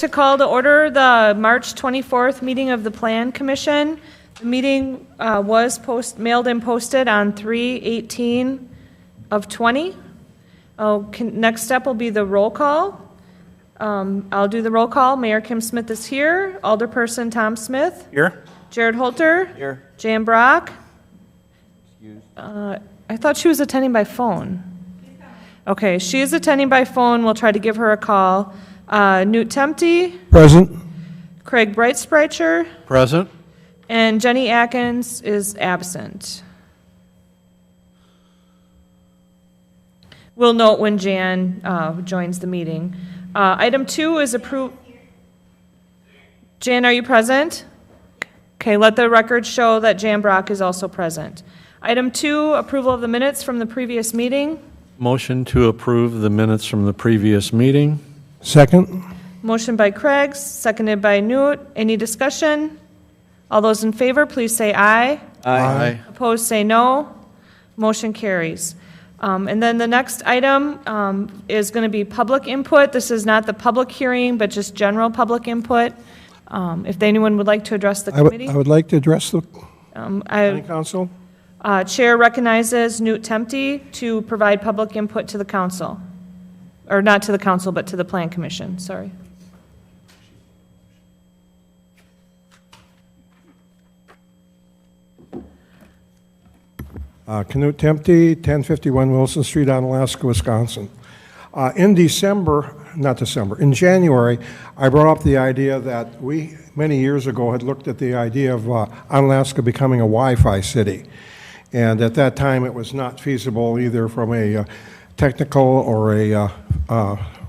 To call to order the March 24th meeting of the Plan Commission. The meeting was mailed and posted on 3/18/20. Next step will be the roll call. I'll do the roll call. Mayor Kim Smith is here. Alderperson Tom Smith. Here. Jared Holter. Here. Jan Brock. I thought she was attending by phone. Okay, she is attending by phone. We'll try to give her a call. Newt Temte. Present. Craig Breitspreicher. Present. And Jenny Atkins is absent. We'll note when Jan joins the meeting. Item 2 is approve. Jan, are you present? Okay, let the record show that Jan Brock is also present. Item 2, approval of the minutes from the previous meeting. Motion to approve the minutes from the previous meeting. Second. Motion by Craig, seconded by Newt. Any discussion? All those in favor, please say aye. Aye. Opposed, say no. Motion carries. And then the next item is going to be public input. This is not the public hearing, but just general public input. If anyone would like to address the committee. I would like to address the Planning Council. Chair recognizes Newt Temte to provide public input to the council. Or not to the council, but to the Plan Commission, sorry. Knut Temte, 1051 Wilson Street, Onalaska, Wisconsin. In January, I brought up the idea that we, many years ago, had looked at the idea of Onalaska becoming a Wi-Fi city. And at that time, it was not feasible either from a technical or a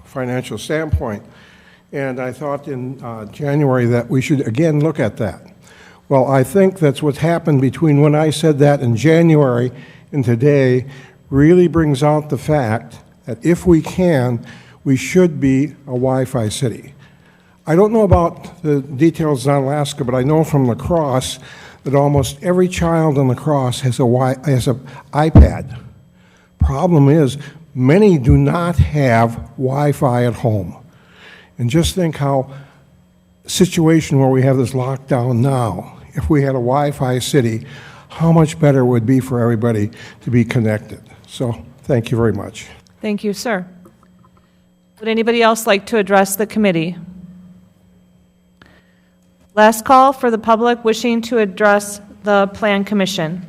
financial standpoint. And I thought in January that we should again look at that. Well, I think that's what's happened between when I said that in January and today really brings out the fact that if we can, we should be a Wi-Fi city. I don't know about the details in Alaska, but I know from La Crosse that almost every child in La Crosse has an iPad. Problem is, many do not have Wi-Fi at home. And just think how a situation where we have this lockdown now, if we had a Wi-Fi city, how much better it would be for everybody to be connected. So, thank you very much. Thank you, sir. Would anybody else like to address the committee? Last call for the public wishing to address the Plan Commission.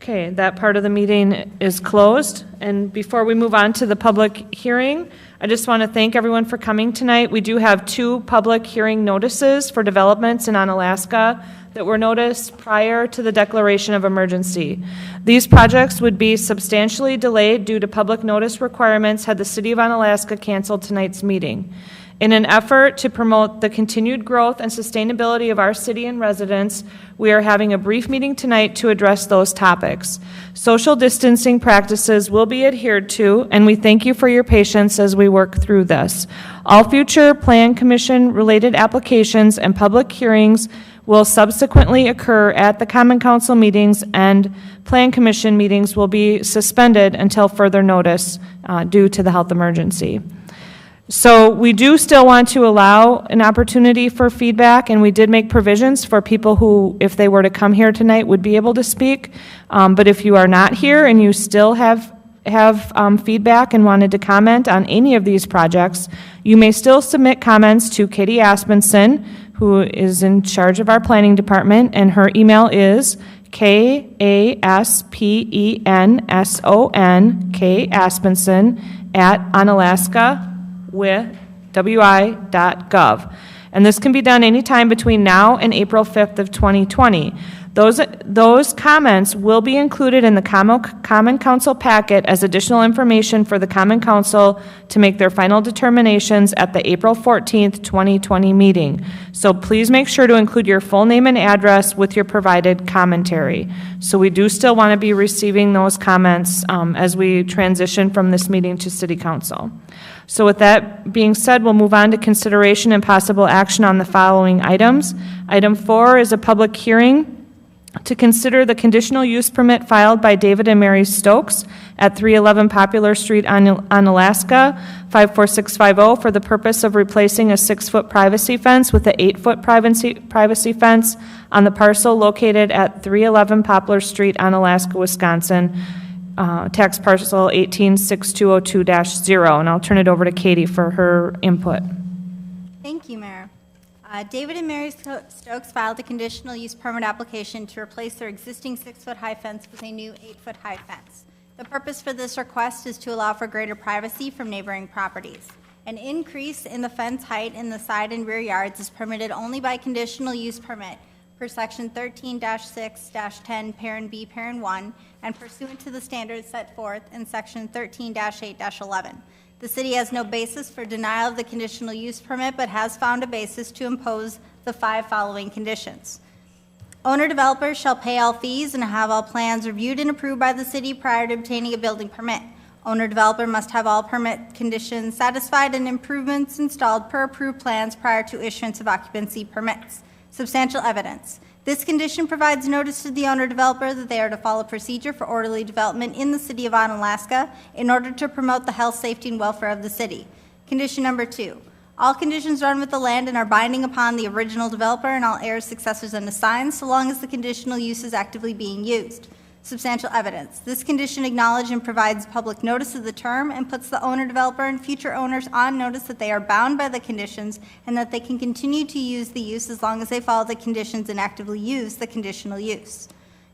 Okay, that part of the meeting is closed. And before we move on to the public hearing, I just want to thank everyone for coming tonight. We do have 2 public hearing notices for developments in Onalaska that were noticed prior to the declaration of emergency. These projects would be substantially delayed due to public notice requirements had the City of Onalaska canceled tonight's meeting. In an effort to promote the continued growth and sustainability of our city and residents, we are having a brief meeting tonight to address those topics. Social distancing practices will be adhered to, and we thank you for your patience as we work through this. All future Plan Commission related applications and public hearings will subsequently occur at the Common Council meetings, and Plan Commission meetings will be suspended until further notice due to the health emergency. So we do still want to allow an opportunity for feedback, and we did make provisions for people who, if they were to come here tonight, would be able to speak. But if you are not here and you still have feedback and wanted to comment on any of these projects, you may still submit comments to Katie Aspenson, who is in charge of our planning department, and her email is kaspenson@onalaska.wi.gov. And this can be done anytime between now and April 5th of 2020. Those comments will be included in the Common Council packet as additional information for the Common Council to make their final determinations at the April 14th, 2020 meeting. So please make sure to include your full name and address with your provided commentary. So we do still want to be receiving those comments as we transition from this meeting to City Council. So with that being said, we'll move on to consideration and possible action on the following items. Item 4 is a public hearing to consider the conditional use permit filed by David and Mary Stokes at 311 Popular Street on Alaska, 54650, for the purpose of replacing a 6-foot privacy fence with an 8-foot privacy fence on the parcel located at 311 Poplar Street on Alaska, Wisconsin, tax parcel 186202-0. And I'll turn it over to Katie for her input. Thank you, Mayor. David and Mary Stokes filed a conditional use permit application to replace their existing 6-foot-high fence with a new 8-foot-high fence. The purpose for this request is to allow for greater privacy from neighboring properties. An increase in the fence height in the side and rear yards is permitted only by conditional use permit per section 13-6-10, parent B, parent 1, and pursuant to the standards set forth in section 13-8-11. The city has no basis for denial of the conditional use permit, but has found a basis to impose the 5 following conditions. Owner-developers shall pay all fees and have all plans reviewed and approved by the city prior to obtaining a building permit. Owner-developer must have all permit conditions satisfied and improvements installed per approved plans prior to issuance of occupancy permits. Substantial evidence. This condition provides notice to the owner-developer that they are to follow procedure for orderly development in the city of Onalaska in order to promote the health, safety, and welfare of the city. Condition number 2. All conditions run with the land and are binding upon the original developer and all heirs, successors, and assigns, so long as the conditional use is actively being used. Substantial evidence. This condition acknowledges and provides public notice of the term and puts the owner-developer and future owners on notice that they are bound by the conditions and that they can continue to use the use as long as they follow the conditions and actively use the conditional use.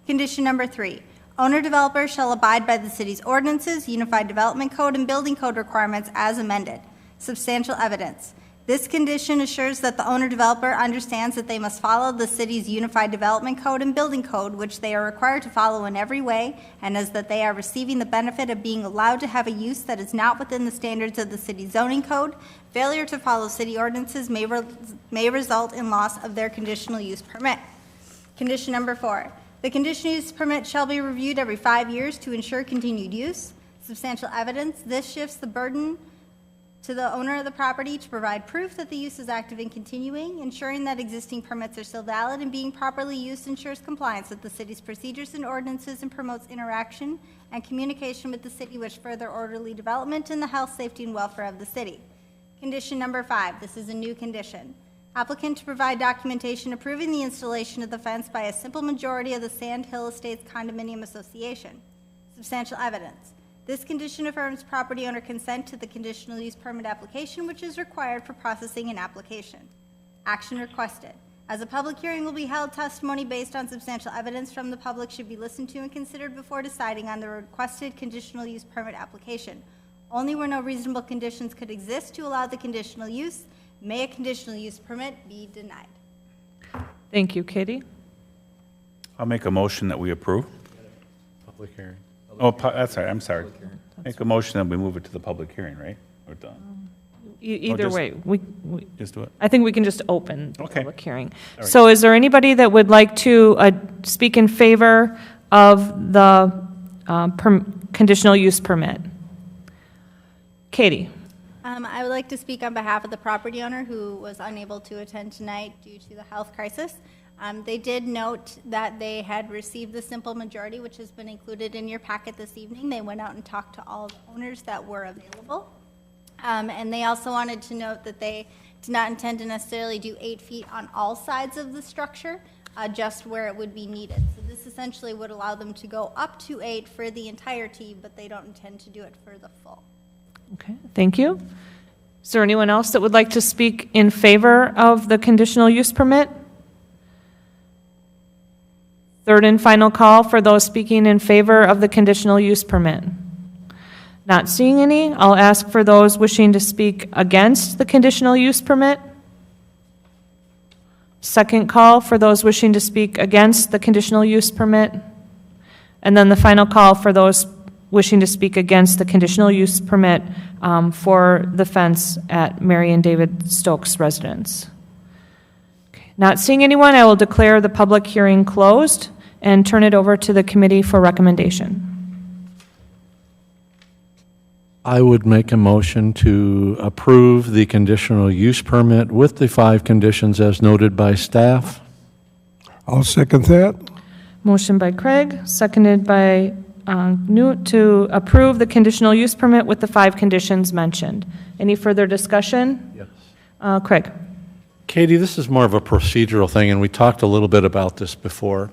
Condition number 3. Owner-developer shall abide by the city's ordinances, Unified Development Code, and Building Code requirements as amended. Substantial evidence. This condition assures that the owner-developer understands that they must follow the city's Unified Development Code and Building Code, which they are required to follow in every way, and as that they are receiving the benefit of being allowed to have a use that is not within the standards of the city zoning code. Failure to follow city ordinances may result in loss of their conditional use permit. Condition number 4. The conditional use permit shall be reviewed every 5 years to ensure continued use. Substantial evidence. This shifts the burden to the owner of the property to provide proof that the use is active and continuing. Ensuring that existing permits are still valid and being properly used ensures compliance with the city's procedures and ordinances and promotes interaction and communication with the city, which further orderly development and the health, safety, and welfare of the city. Condition number 5. This is a new condition. Applicant to provide documentation approving the installation of the fence by a simple majority of the Sand Hill Estates Condominium Association. Substantial evidence. This condition affirms property owner consent to the conditional use permit application, which is required for processing an application. Action requested. As a public hearing will be held, testimony based on substantial evidence from the public should be listened to and considered before deciding on the requested conditional use permit application. Only where no reasonable conditions could exist to allow the conditional use may a conditional use permit be denied. Thank you, Katie. I'll make a motion that we approve. Public hearing. Oh, that's right, I'm sorry. Make a motion that we move it to the public hearing, right? We're done. Either just- way, Just do it. I think we can just open the Okay. public hearing. right. So is there anybody that would like to speak in favor of the conditional use permit? Katie? I would like to speak on behalf of the property owner who was unable to attend tonight due to the health crisis. They did note that they had received the simple majority, which has been included in your packet this evening. They went out and talked to all the owners that were available. And they also wanted to note that they did not intend to necessarily do 8 feet on all sides of the structure, just where it would be needed. So this essentially would allow them to go up to 8 for the entirety, but they don't intend to do it for the full. Okay, thank you. Is there anyone else that would like to speak in favor of the conditional use permit? Third and final call for those speaking in favor of the conditional use permit. Not seeing any, I'll ask for those wishing to speak against the conditional use permit. Second call for those wishing to speak against the conditional use permit. And then the final call for those wishing to speak against the conditional use permit for the fence at Mary and David Stokes' residence. Okay. Not seeing anyone, I will declare the public hearing closed and turn it over to the committee for recommendation. I would make a motion to approve the conditional use permit with the 5 conditions as noted by staff. I'll second that. Motion by Craig, seconded by Newt to approve the conditional use permit with the 5 conditions mentioned. Any further discussion? Yes. Craig? Katie, this is more of a procedural thing, and we talked a little bit about this before.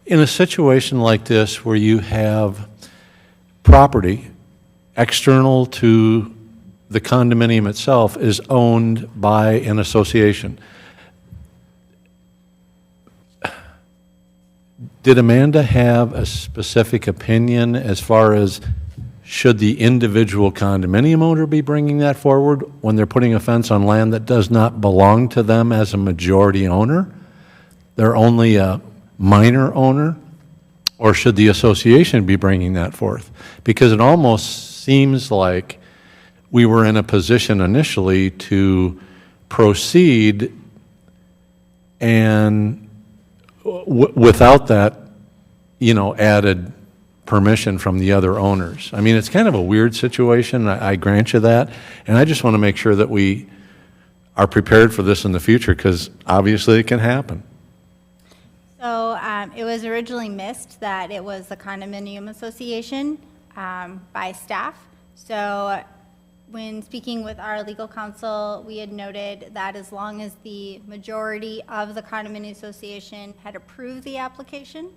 In a situation like this where you have property external to the condominium itself is owned by an association, did Amanda have a specific opinion as far as should the individual condominium owner be bringing that forward when they're putting a fence on land that does not belong to them as a majority owner? They're only a minor owner? Or should the association be bringing that forth? Because it almost seems like we were in a position initially to proceed and without that, added permission from the other owners. I mean, it's kind of a weird situation, I grant you that, and I just want to make sure that we are prepared for this in the future, because obviously it can happen. So it was originally missed that it was the condominium association by staff. So when speaking with our legal counsel, we had noted that as long as the majority of the condominium association had approved the application,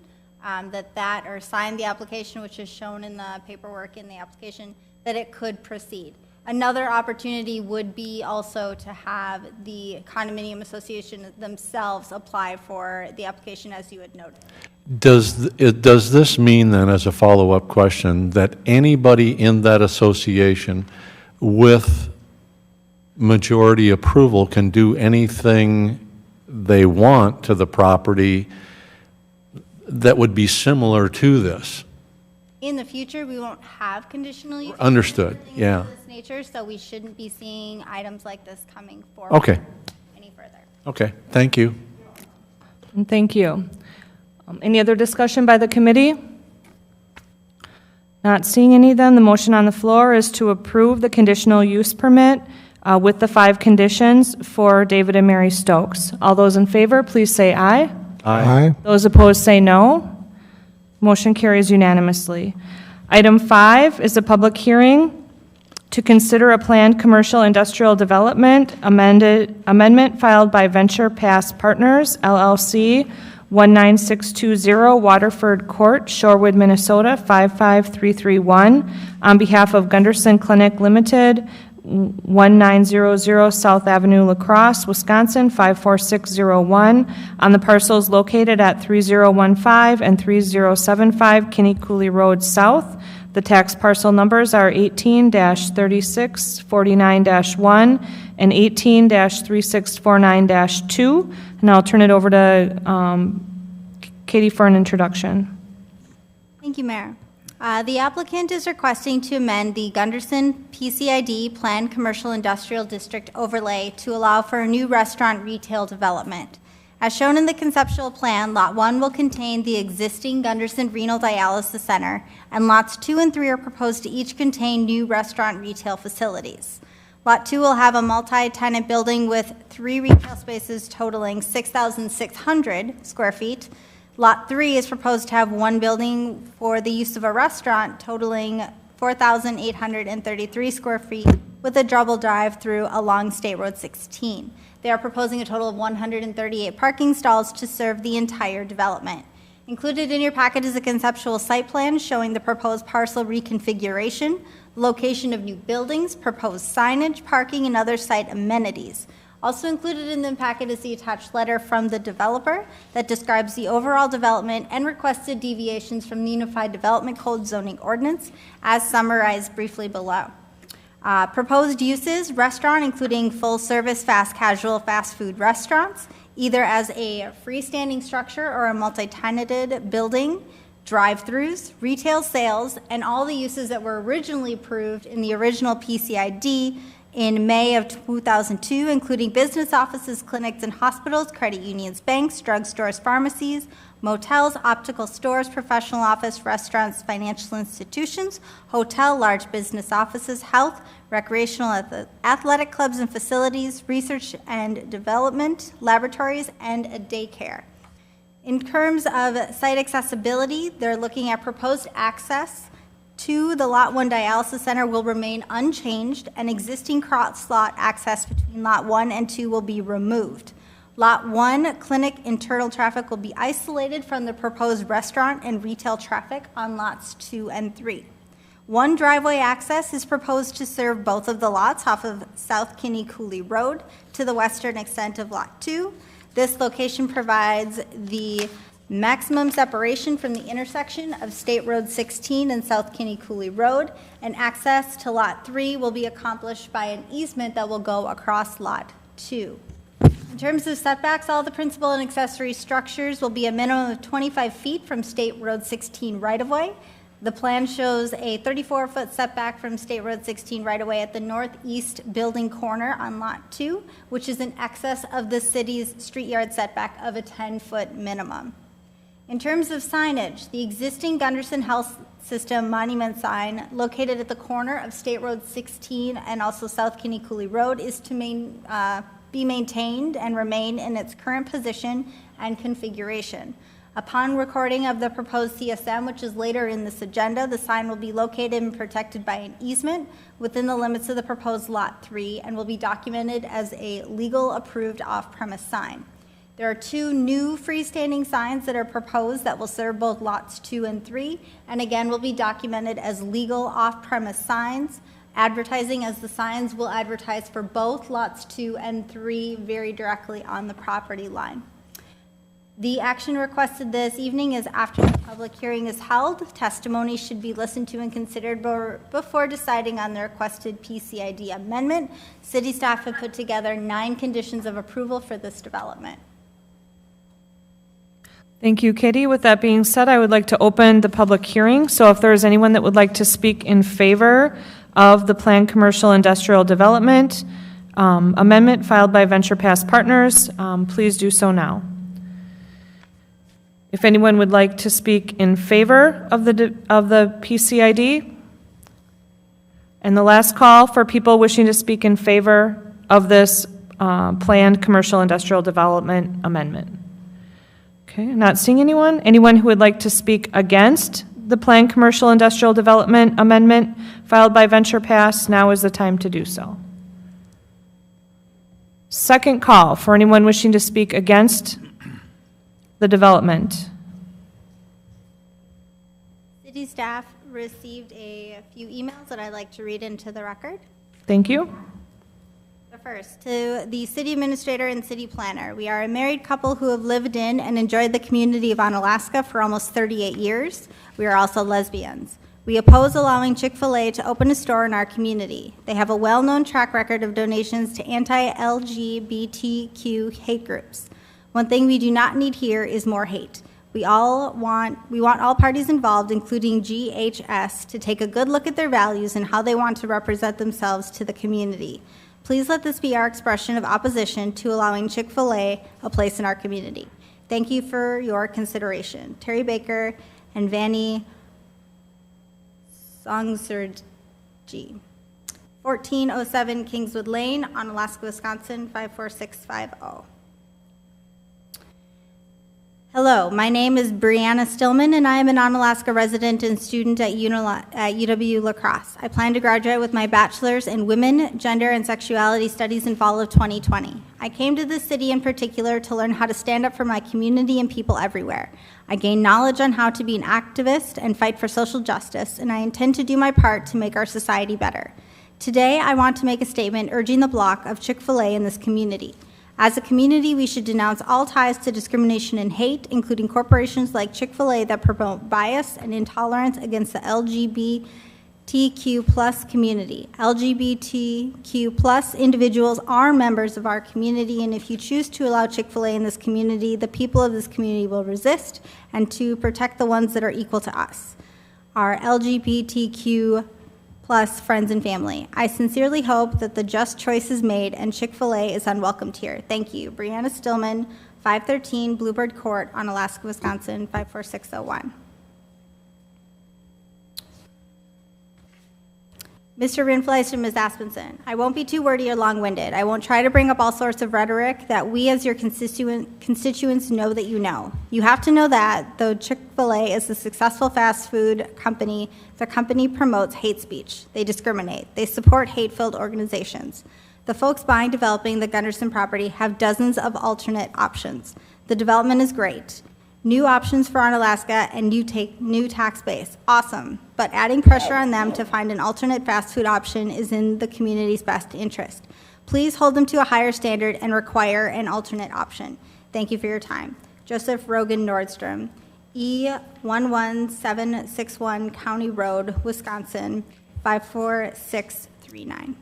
or signed the application, which is shown in the paperwork in the application, that it could proceed. Another opportunity would be also to have the condominium association themselves apply for the application, as you had noted. Does this mean then, as a follow-up question, that anybody in that association with majority approval can do anything they want to the property that would be similar to this? In the future, we won't have conditional use. Understood, yeah. Of this nature, so we shouldn't be seeing items like this coming forward. Okay. Any further. Okay, thank you. And thank you. Any other discussion by the committee? Not seeing any then, the motion on the floor is to approve the conditional use permit with the 5 conditions for David and Mary Stokes. All those in favor, please say aye. Aye. Those opposed say no. Motion carries unanimously. Item 5 is a public hearing to consider a planned commercial industrial development amendment filed by Venture Pass Partners, LLC, 19620 Waterford Court, Shorewood, Minnesota, 55331, on behalf of Gunderson Clinic Limited, 1900 South Avenue, La Crosse, Wisconsin, 54601, on the parcels located at 3015 and 3075 Kinney Cooley Road South. The tax parcel numbers are 18-3649-1 and 18-3649-2. And I'll turn it over to Katie for an introduction. Thank you, Mayor. The applicant is requesting to amend the Gunderson PCID Planned Commercial Industrial District overlay to allow for a new restaurant retail development. As shown in the conceptual plan, Lot 1 will contain the existing Gunderson Renal Dialysis Center, and Lots 2 and 3 are proposed to each contain new restaurant retail facilities. Lot 2 will have a multi-tenant building with 3 retail spaces totaling 6,600 square feet. Lot 3 is proposed to have 1 building for the use of a restaurant totaling 4,833 square feet with a double drive-through along State Road 16. They are proposing a total of 138 parking stalls to serve the entire development. Included in your packet is a conceptual site plan showing the proposed parcel reconfiguration, location of new buildings, proposed signage, parking, and other site amenities. Also included in the packet is the attached letter from the developer that describes the overall development and requested deviations from the Unified Development Code zoning ordinance, as summarized briefly below. Proposed uses, restaurant, including full-service, fast casual, fast food restaurants, either as a freestanding structure or a multi-tenanted building, drive-throughs, retail sales, and all the uses that were originally approved in the original PCID in May of 2002, including business offices, clinics, and hospitals, credit unions, banks, drugstores, pharmacies, motels, optical stores, professional office, restaurants, financial institutions, hotel, large business offices, health, recreational athletic clubs and facilities, research and development, laboratories, and a daycare. In terms of site accessibility, they're looking at proposed access to the Lot 1 dialysis center will remain unchanged, and existing cross-lot access between Lot 1 and 2 will be removed. Lot 1 clinic internal traffic will be isolated from the proposed restaurant and retail traffic on Lots 2 and 3. One driveway access is proposed to serve both of the lots off of South Kinney Cooley Road to the western extent of Lot 2. This location provides the maximum separation from the intersection of State Road 16 and South Kinney Cooley Road, and access to Lot 3 will be accomplished by an easement that will go across Lot 2. In terms of setbacks, all the principal and accessory structures will be a minimum of 25 feet from State Road 16 right-of-way. The plan shows a 34-foot setback from State Road 16 right-of-way at the northeast building corner on Lot 2, which is in excess of the city's street yard setback of a 10-foot minimum. In terms of signage, the existing Gunderson Health System monument sign located at the corner of State Road 16 and also South Kinney Cooley Road is to be maintained and remain in its current position and configuration. Upon recording of the proposed CSM, which is later in this agenda, the sign will be located and protected by an easement within the limits of the proposed Lot 3 and will be documented as a legal approved off-premise sign. There are 2 new freestanding signs that are proposed that will serve both Lots 2 and 3, and again will be documented as legal off-premise signs. Advertising, as the signs will advertise for both Lots 2 and 3 very directly on the property line. The action requested this evening is after the public hearing is held, testimony should be listened to and considered before deciding on the requested PCID amendment. City staff have put together 9 conditions of approval for this development. Thank you, Katie. With that being said, I would like to open the public hearing. So if there is anyone that would like to speak in favor of the planned commercial industrial development amendment filed by Venture Pass Partners, please do so now. If anyone would like to speak in favor of the PCID, and the last call for people wishing to speak in favor of this planned commercial industrial development amendment. Okay, not seeing anyone. Anyone who would like to speak against the planned commercial industrial development amendment filed by Venture Pass, now is the time to do so. Second call for anyone wishing to speak against the development. City staff received a few emails that I'd like to read into the record. Thank you. The first, to the city administrator and city planner. We are a married couple who have lived in and enjoyed the community of Onalaska for almost 38 years. We are also lesbians. We oppose allowing Chick-fil-A to open a store in our community. They have a well-known track record of donations to anti-LGBTQ hate groups. One thing we do not need here is more hate. We want all parties involved, including GHS, to take a good look at their values and how they want to represent themselves to the community. Please let this be our expression of opposition to allowing Chick-fil-A a place in our community. Thank you for your consideration. Terry Baker and Vanny Songsurji. 1407 Kingswood Lane, Onalaska, Wisconsin, 54650. Hello, my name is Brianna Stillman, and I am an Onalaska resident and student at UW La Crosse. I plan to graduate with my bachelor's in Women, Gender, and Sexuality Studies in fall of 2020. I came to this city in particular to learn how to stand up for my community and people everywhere. I gained knowledge on how to be an activist and fight for social justice, and I intend to do my part to make our society better. Today, I want to make a statement urging the block of Chick-fil-A in this community. As a community, we should denounce all ties to discrimination and hate, including corporations like Chick-fil-A that promote bias and intolerance against the LGBTQ plus community. LGBTQ plus individuals are members of our community, and if you choose to allow Chick-fil-A in this community, the people of this community will resist and to protect the ones that are equal to us, our LGBTQ plus friends and family. I sincerely hope that the just choice is made and Chick-fil-A is unwelcomed here. Thank you. Brianna Stillman, 513 Bluebird Court, Onalaska, Wisconsin, 54601. Mr. Rindfleisch and Ms. Aspenson, I won't be too wordy or long-winded. I won't try to bring up all sorts of rhetoric that we as your constituents know that you know. You have to know that, though Chick-fil-A is a successful fast food company, the company promotes hate speech. They discriminate. They support hate-filled organizations. The folks buying, developing the Gunderson property have dozens of alternate options. The development is great. New options for Onalaska and new tax base. Awesome. But adding pressure on them to find an alternate fast food option is in the community's best interest. Please hold them to a higher standard and require an alternate option. Thank you for your time. Joseph Rogan Nordstrom, E11761 County Road, Wisconsin, 54639.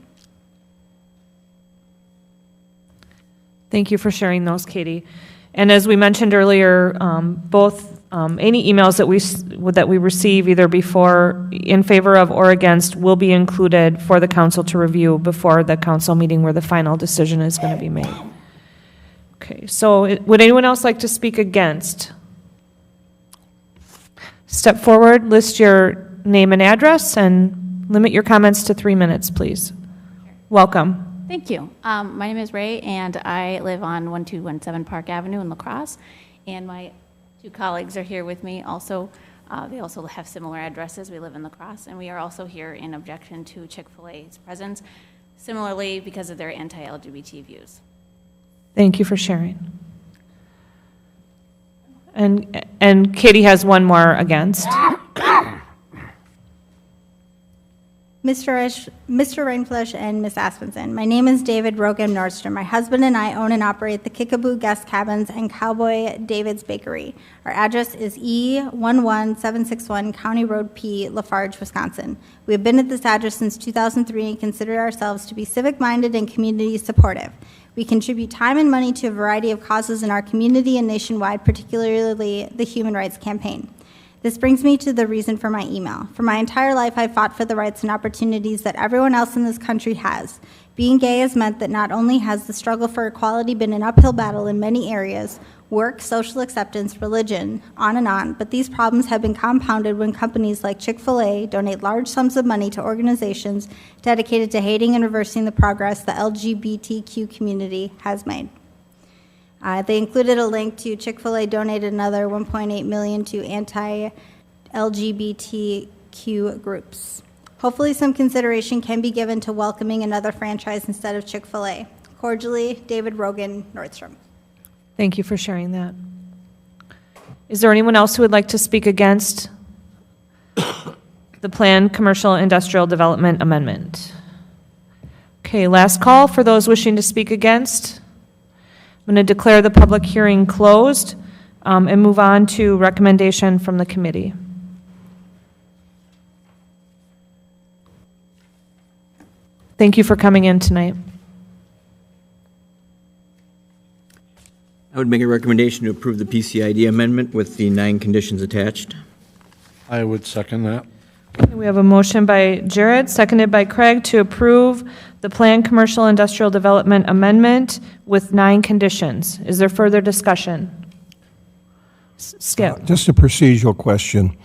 Thank you for sharing those, Katie. And as we mentioned earlier, both any emails that we receive either before, in favor of, or against will be included for the council to review before the council meeting where the final decision is going to be made. Okay, so would anyone else like to speak against? Step forward, list your name and address, and limit your comments to 3 minutes, please. Welcome. Thank you. My name is Ray, and I live on 1217 Park Avenue in La Crosse, and my two colleagues are here with me also. They also have similar addresses. We live in La Crosse, and we are also here in objection to Chick-fil-A's presence, similarly because of their anti-LGBT views. Thank you for sharing. And Katie has one more against. Mr. Rindfleisch and Ms. Aspenson, my name is David Rogan Nordstrom. My husband and I own and operate the Kickaboo Guest Cabins and Cowboy David's Bakery. Our address is E11761 County Road P, Lafarge, Wisconsin. We have been at this address since 2003 and consider ourselves to be civic-minded and community supportive. We contribute time and money to a variety of causes in our community and nationwide, particularly the Human Rights Campaign. This brings me to the reason for my email. For my entire life, I've fought for the rights and opportunities that everyone else in this country has. Being gay has meant that not only has the struggle for equality been an uphill battle in many areas, work, social acceptance, religion, on, but these problems have been compounded when companies like Chick-fil-A donate large sums of money to organizations dedicated to hating and reversing the progress the LGBTQ community has made. They included a link to Chick-fil-A donated another $1.8 million to anti-LGBTQ groups. Hopefully some consideration can be given to welcoming another franchise instead of Chick-fil-A. Cordially, David Rogan Nordstrom. Thank you for sharing that. Is there anyone else who would like to speak against the planned commercial industrial development amendment? Okay, last call for those wishing to speak against. I'm going to declare the public hearing closed and move on to recommendation from the committee. Thank you for coming in tonight. I would make a recommendation to approve the PCID amendment with the 9 conditions attached. I would second that. We have a motion by Jared, seconded by Craig, to approve the planned commercial industrial development amendment with 9 conditions. Is there further discussion? Skip. Just a procedural question.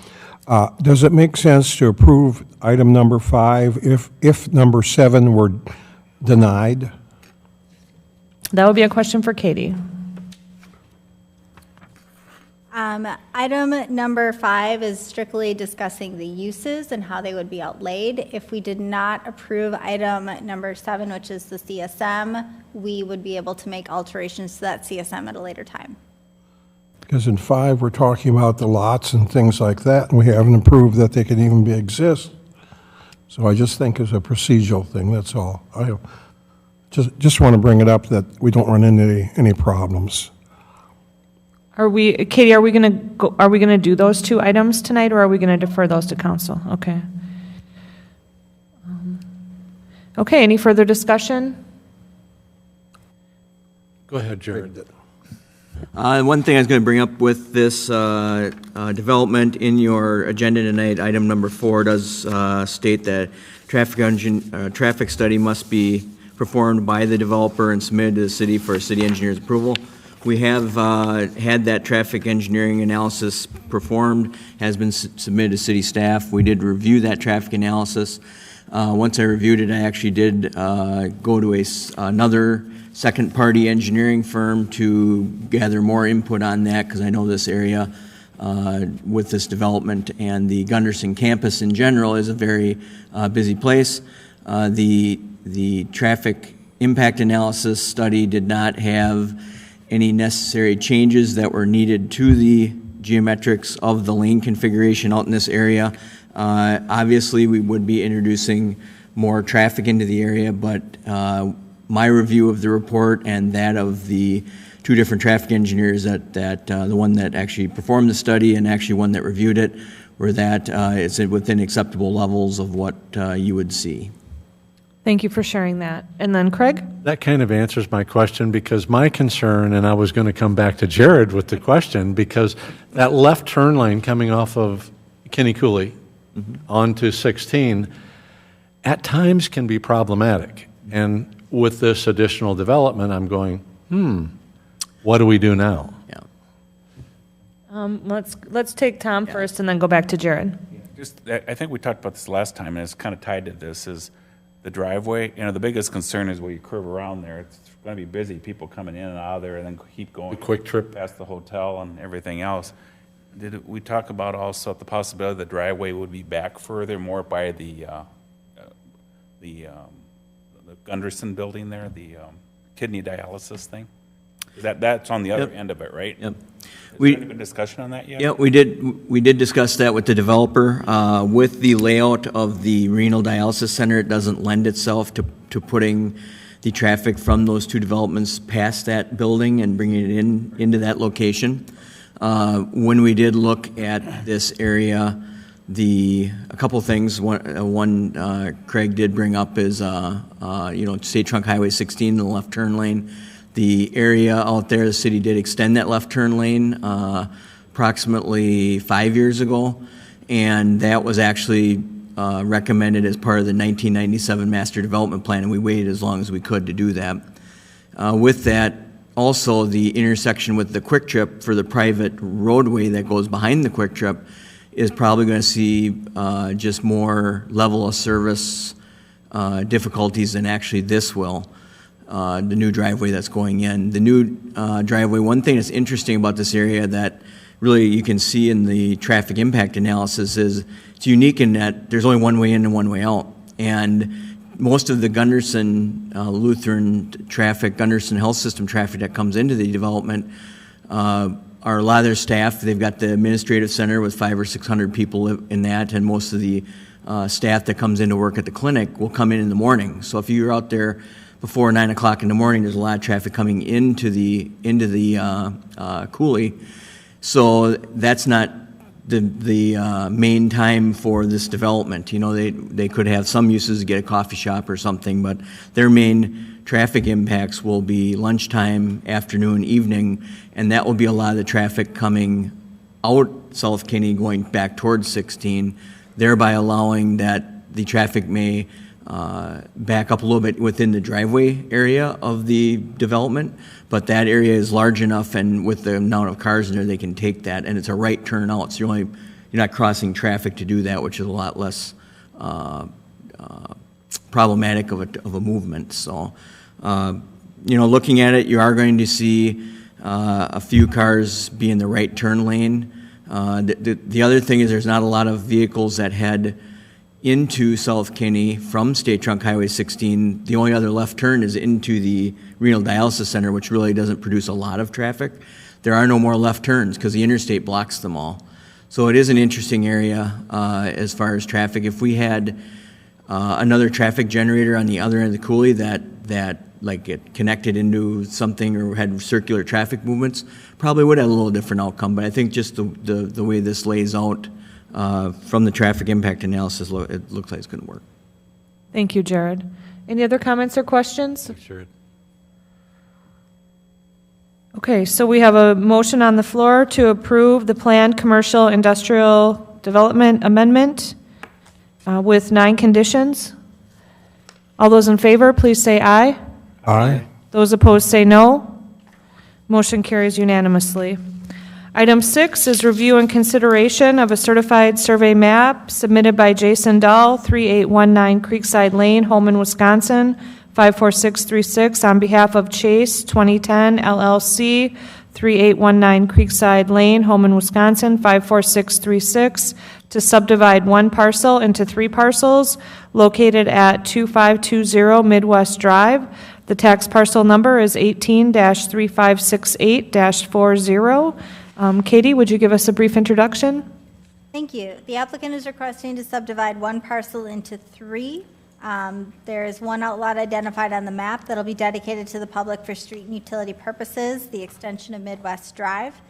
Does it make sense to approve item number 5 if number 7 were denied? That would be a question for Katie. Item number 5 is strictly discussing the uses and how they would be outlaid. If we did not approve item number 7, which is the CSM, we would be able to make alterations to that CSM at a later time. Because in 5, we're talking about the lots and things like that, and we haven't approved that they can even exist. So I just think it's a procedural thing, that's all. I just want to bring it up that we don't run into any problems. Katie, are we going to do those 2 items tonight, or are we going to defer those to council? Okay. Okay, any further discussion? Go ahead, Jared. One thing I was going to bring up with this development in your agenda tonight, item number 4 does state that traffic study must be performed by the developer and submitted to the city for city engineer's approval. We have had that traffic engineering analysis performed, has been submitted to city staff. We did review that traffic analysis. Once I reviewed it, I actually did go to another second-party engineering firm to gather more input on that, because I know this area with this development and the Gunderson campus in general is a very busy place. The traffic impact analysis study did not have any necessary changes that were needed to the geometrics of the lane configuration out in this area. Obviously, we would be introducing more traffic into the area, but my review of the report and that of the two different traffic engineers, the one that actually performed the study and actually one that reviewed it, were that it's within acceptable levels of what you would see. Thank you for sharing that. And then Craig? That kind of answers my question, because my concern, and I was going to come back to Jared with the question, because that left turn lane coming off of Kenny Cooley onto 16 at times can be problematic. And with this additional development, I'm going, what do we do now? Yeah. Let's take Tom first and then go back to Jared. I think we talked about this last time, and it's kind of tied to this, is the driveway. The biggest concern is where you curve around there. It's going to be busy, people coming in and out of there, and then keep going. A quick trip. Past the hotel and everything else. Did we talk about also the possibility the driveway would be back further, more by the Gunderson building there, the kidney dialysis thing? That's on the other end of it, right? Yep. Has there been discussion on that yet? Yeah, we did discuss that with the developer. With the layout of the renal dialysis center, it doesn't lend itself to putting the traffic from those two developments past that building and bringing it into that location. When we did look at this area, a couple things. One Craig did bring up is State Trunk Highway 16, the left turn lane. The area out there, the city did extend that left turn lane approximately 5 years ago, and that was actually recommended as part of the 1997 Master Development Plan, and we waited as long as we could to do that. With that, also the intersection with the Quick Trip for the private roadway that goes behind the Quick Trip is probably going to see just more level of service difficulties than actually this will. The new driveway that's going in. The new driveway, one thing that's interesting about this area that really you can see in the traffic impact analysis is it's unique in that there's only one way in and one way out. And most of the Gunderson Lutheran traffic, Gunderson Health System traffic that comes into the development are a lot of their staff. They've got the administrative center with 500 or 600 people in that, and most of the staff that comes in to work at the clinic will come in the morning. So if you're out there before 9 o'clock in the morning, there's a lot of traffic coming into the Cooley. So that's not the main time for this development. They could have some uses to get a coffee shop or something, but their main traffic impacts will be lunchtime, afternoon, evening, and that will be a lot of the traffic coming out South Kinney going back towards 16, thereby allowing that the traffic may back up a little bit within the driveway area of the development, but that area is large enough, and with the amount of cars in there, they can take that, and it's a right turn out, so you're not crossing traffic to do that, which is a lot less problematic of a movement. So, looking at it, you are going to see a few cars be in the right turn lane. The other thing is there's not a lot of vehicles that head into South Kinney from State Trunk Highway 16. The only other left turn is into the renal dialysis center, which really doesn't produce a lot of traffic. There are no more left turns because the interstate blocks them all. So it is an interesting area as far as traffic. If we had another traffic generator on the other end of the Cooley that like it connected into something or had circular traffic movements, probably would have a little different outcome. But I think just the way this lays out from the traffic impact analysis, it looks like it's going to work. Thank you, Jared. Any other comments or questions? Sure. Okay, so we have a motion on the floor to approve the planned commercial industrial development amendment with 9 conditions. All those in favor, please say aye. Aye. Those opposed say no. Motion carries unanimously. Item 6 is review and consideration of a certified survey map submitted by Jason Dahl, 3819 Creekside Lane, Holman, Wisconsin, 54636, on behalf of Chase 2010 LLC, 3819 Creekside Lane, Holman, Wisconsin, 54636, to subdivide one parcel into 3 parcels located at 2520 Midwest Drive. The tax parcel number is 18-3568-40. Katie, would you give us a brief introduction? Thank you. The applicant is requesting to subdivide one parcel into 3. There is one outlot identified on the map that'll be dedicated to the public for street and utility purposes, the extension of Midwest Drive.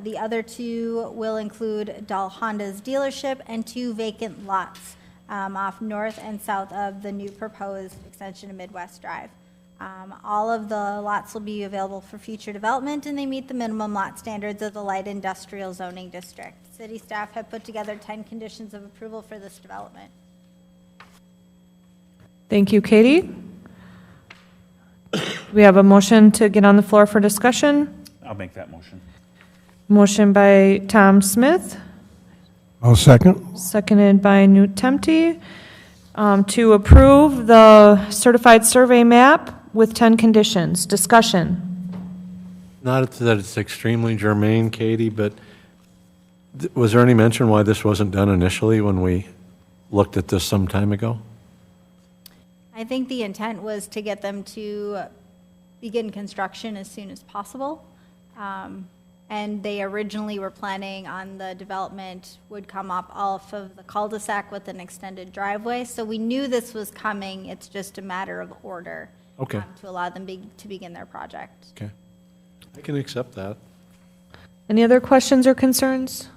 The other 2 will include Dahl Honda's dealership and 2 vacant lots off north and south of the new proposed extension of Midwest Drive. All of the lots will be available for future development, and they meet the minimum lot standards of the light industrial zoning district. City staff have put together 10 conditions of approval for this development. Thank you, Katie. We have a motion to get on the floor for discussion. I'll make that motion. Motion by Tom Smith, I'll second. seconded by Newt Temte, to approve the certified survey map with 10 conditions. Discussion. Not that it's extremely germane, Katie, but was there any mention why this wasn't done initially when we looked at this some time ago? I think the intent was to get them to begin construction as soon as possible. And they originally were planning on the development would come up off of the cul-de-sac with an extended driveway. So we knew this was coming. It's just a matter of order. Okay. To allow them to begin their project. Okay. I can accept that. Any other questions or concerns?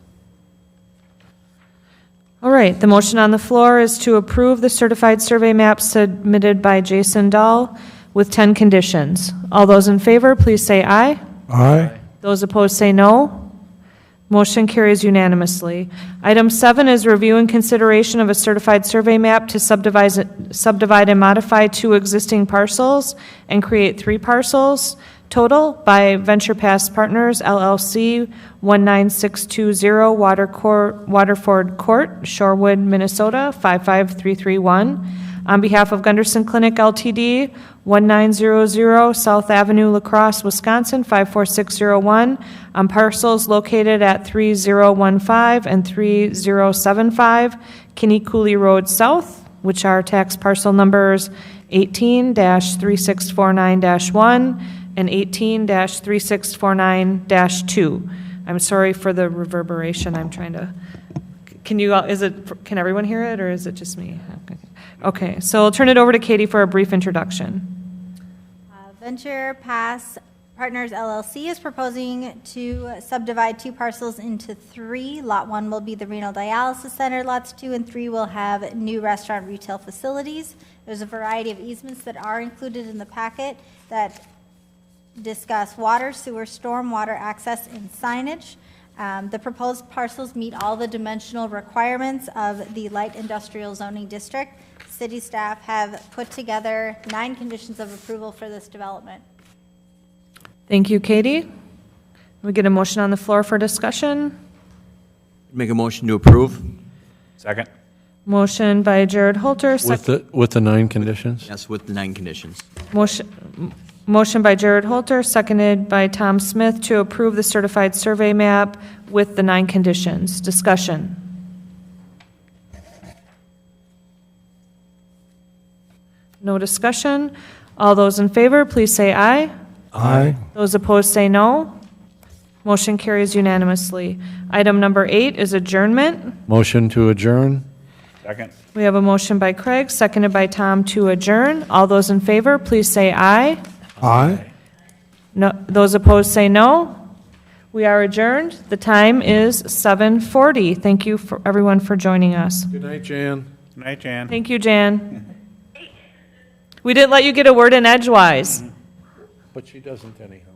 All right, the motion on the floor is to approve the certified survey map submitted by Jason Dahl with 10 conditions. All those in favor, please say aye. Aye. Those opposed say no. Motion carries unanimously. Item 7 is review and consideration of a certified survey map to subdivide and modify 2 existing parcels and create 3 parcels total by Venture Pass Partners LLC, 19620 Waterford Court, Shorewood, Minnesota, 55331. On behalf of Gunderson Clinic LTD, 1900 South Avenue, La Crosse, Wisconsin, 54601, on parcels located at 3015 and 3075 Kinney Cooley Road South, which are tax parcel numbers 18-3649-1 and 18-3649-2. I'm sorry for the reverberation. I'm trying to, can everyone hear it, or is it just me? Okay, so I'll turn it over to Katie for a brief introduction. Venture Pass Partners LLC is proposing to subdivide 2 parcels into 3. Lot 1 will be the renal dialysis center. Lots 2 and 3 will have new restaurant retail facilities. There's a variety of easements that are included in the packet that discuss water, sewer, storm water access, and signage. The proposed parcels meet all the dimensional requirements of the light industrial zoning district. City staff have put together 9 conditions of approval for this development. Thank you, Katie. We get a motion on the floor for discussion. Make a motion to approve? Second. Motion by Jared Holter, With the 9 conditions? Yes, with the 9 conditions. motion by Jared Holter, seconded by Tom Smith to approve the certified survey map with the 9 conditions. Discussion. No discussion. All those in favor, please say aye. Aye. Those opposed say no. Motion carries unanimously. Item number 8 is adjournment. Motion to adjourn? Second. We have a motion by Craig, seconded by Tom to adjourn. All those in favor, please say aye. Aye. No, those opposed say no. We are adjourned. The time is 7:40. Thank you for everyone for joining us. Good night, Jan. Good night, Jan. Thank you, Jan. We didn't let you get a word in edgewise. But she doesn't anyhow.